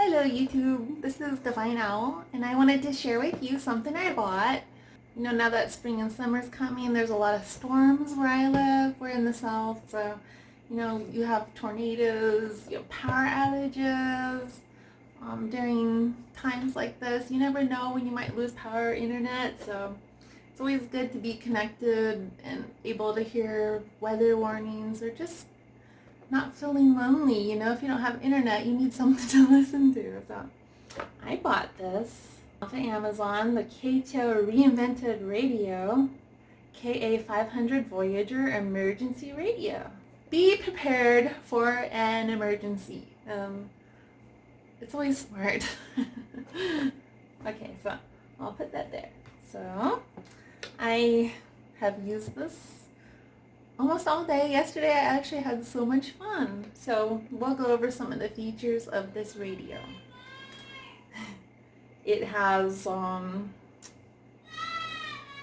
Hello YouTube, this is Divine Owl, and I wanted to share with you something I bought. You know, now that spring and summer's coming, there's a lot of storms where I live. We're in the south, so you know, you have tornadoes, you have power outages. During times like this, you never know when you might lose power or internet, so it's always good to be connected and able to hear weather warnings or just not feeling lonely. You know, if you don't have internet, you need something to listen to. So I bought this off of Amazon, the Kaito Reinvented Radio, Ka500 Voyager Emergency Radio. Be prepared for an emergency. It's always smart. Okay, so I'll put that there. So I have used this almost all day. Yesterday I actually had so much fun. So we'll go over some of the features of this radio. It has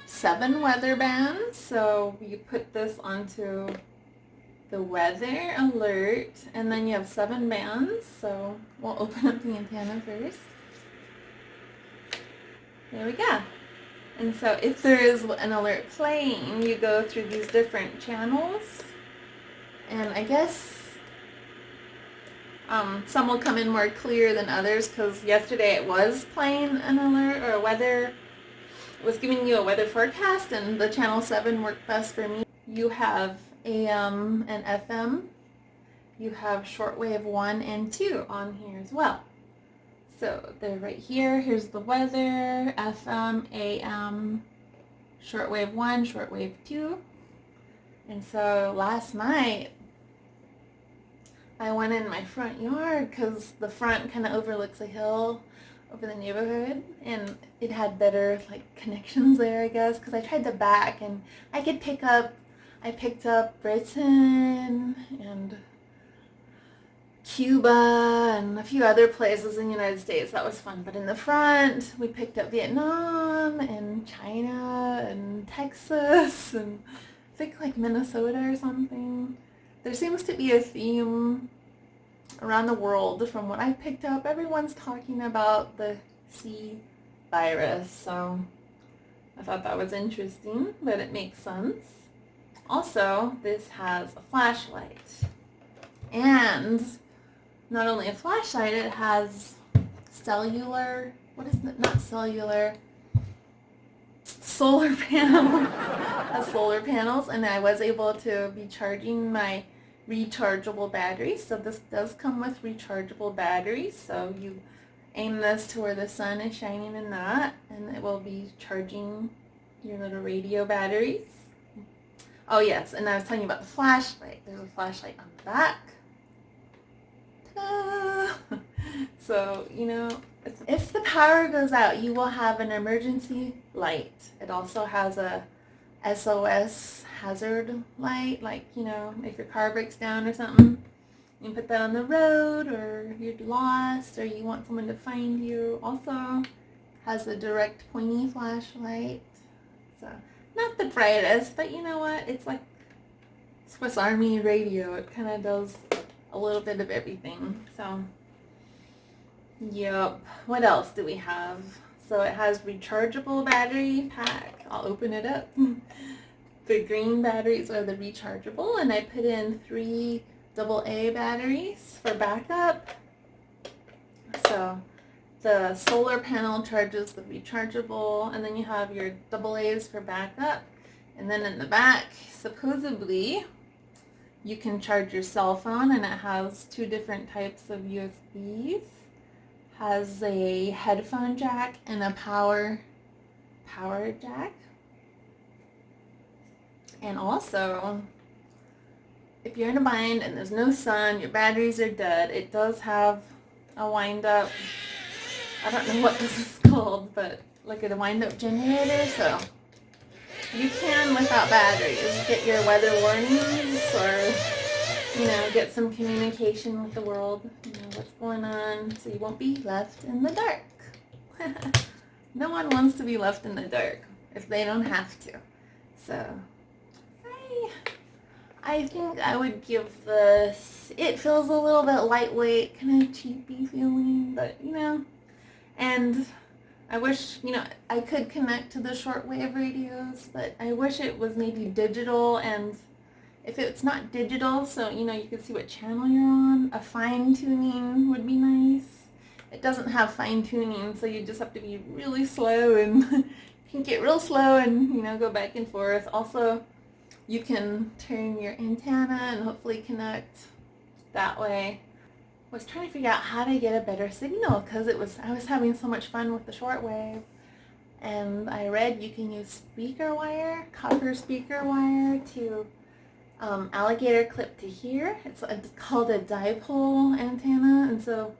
7 weather bands, so you put this onto the weather alert, and then you have 7 bands. So we'll open up the antenna first. There we go. And so if there is an alert playing, you go through these different channels, and I guess some will come in more clear than others, because yesterday it was playing an alert or a weather, it was giving you a weather forecast, and the channel 7 worked best for me. You have AM and FM. You have shortwave 1 and 2 on here as well. So they're right here. Here's the weather, FM, AM, shortwave 1, shortwave 2. And so last night I went in my front yard because the front kind of overlooks a hill over the neighborhood, and it had better connections there, I guess, because I tried the back and I picked up Britain and Cuba and a few other places in the United States. That was fun. But in the front, we picked up Vietnam and China and Texas and I think Minnesota or something. There seems to be a theme around the world from what I picked up. Everyone's talking about the C virus, so I thought that was interesting, but it makes sense. Also, this has a flashlight, and not only a flashlight, it has solar panels. Has solar panels, and I was able to be charging my rechargeable batteries. So this does come with rechargeable batteries, so you aim this to where the sun is shining in that, and it will be charging your little radio batteries. Oh yes, and I was telling you about the flashlight. There's a flashlight on the back. So, you know, if the power goes out, you will have an emergency light. It also has a SOS hazard light, you know, if your car breaks down or something, you can put that on the road, or you're lost, or you want someone to find you. Also has a direct pointy flashlight. So, not the brightest, but you know what? It's like Swiss Army radio. It kind of does a little bit of everything. So, yep. What else do we have? So it has rechargeable battery pack. I'll open it up. The green batteries are the rechargeable, and I put in 3 AA batteries for backup. So the solar panel charges the rechargeable, and then you have your AA's for backup. And then in the back, supposedly, you can charge your cell phone, and it has 2 different types of USBs. Has a headphone jack and a power jack. And also, if you're in a bind and there's no sun, your batteries are dead, it does have a wind-up, I don't know what this is called, but like a wind-up generator, so you can, without batteries, get your weather warnings, or you know, get some communication with the world, you know, what's going on, so you won't be left in the dark. No one wants to be left in the dark if they don't have to. So, I think I would give this, it feels a little bit lightweight, kind of cheapy feeling, but you know, and I wish, you know, I could connect to the shortwave radios, but I wish it was maybe digital, and if it's not digital, so you know, you can see what channel you're on, a fine tuning would be nice. It doesn't have fine tuning, so you just have to be really slow and you can get real slow and, you know, go back and forth. Also, you can turn your antenna and hopefully connect that way. I was trying to figure out how to get a better signal because I was having so much fun with the shortwave, and I read you can use speaker wire, copper speaker wire to alligator clip to here. It's called a dipole antenna, and so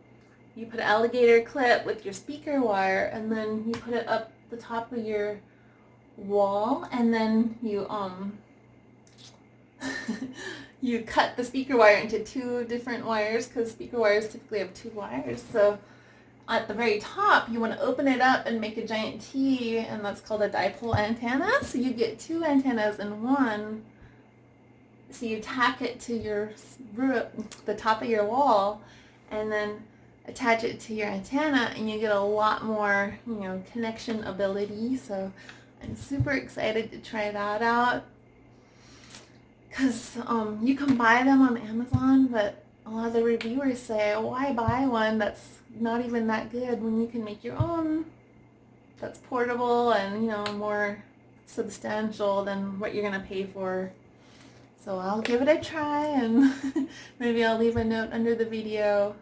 you put an alligator clip with your speaker wire, and then you put it up the top of your wall, and then you you cut the speaker wire into 2 different wires, because speaker wires typically have 2 wires. So at the very top, you want to open it up and make a giant T, and that's called a dipole antenna. So you get 2 antennas in one. So you tack it to your the top of your wall, and then attach it to your antenna, and you get a lot more, you know, connection ability. So I'm super excited to try that out, because you can buy them on Amazon, but a lot of the reviewers say, why buy one that's not even that good when you can make your own that's portable and, you know, more substantial than what you're going to pay for. So I'll give it a try, and maybe I'll leave a note under the video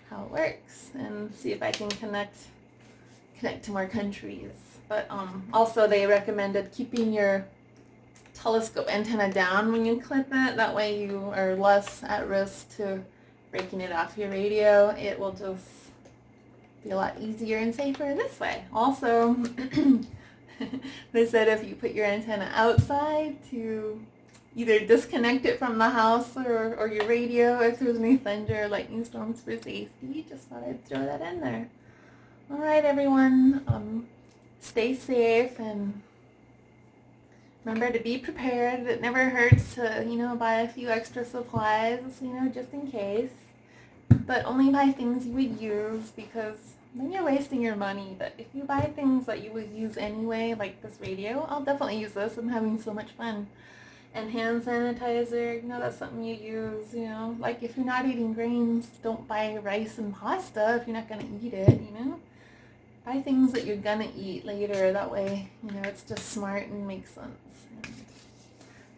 how it works, and see if I can connect to more countries. But also they recommended keeping your telescope antenna down when you clip it. That way you are less at risk to breaking it off your radio. It will just be a lot easier and safer this way. Also, they said if you put your antenna outside, to either disconnect it from the house or your radio if there's any thunder or lightning storms for safety. Just thought I'd throw that in there. Alright everyone, stay safe and remember to be prepared. It never hurts to, you know, buy a few extra supplies, you know, just in case. But only buy things you would use, because then you're wasting your money. But if you buy things that you would use anyway, like this radio, I'll definitely use this. I'm having so much fun. And hand sanitizer, you know, that's something you use, you know. Like if you're not eating grains, don't buy rice and pasta if you're not going to eat it, you know. Buy things that you're going to eat later. That way, you know, it's just smart and makes sense. And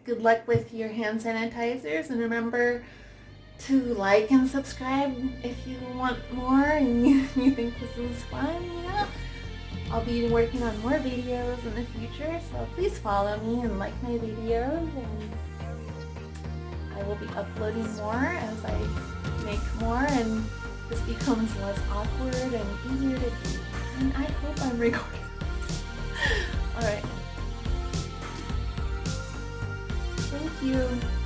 good luck with your hand sanitizers, and remember to like and subscribe if you want more and you think this is fun, you know. I'll be working on more videos in the future, so please follow me and like my videos, and I will be uploading more as I make more, and this becomes less awkward and easier to do. And I hope I'm recording. Alright. Thank you.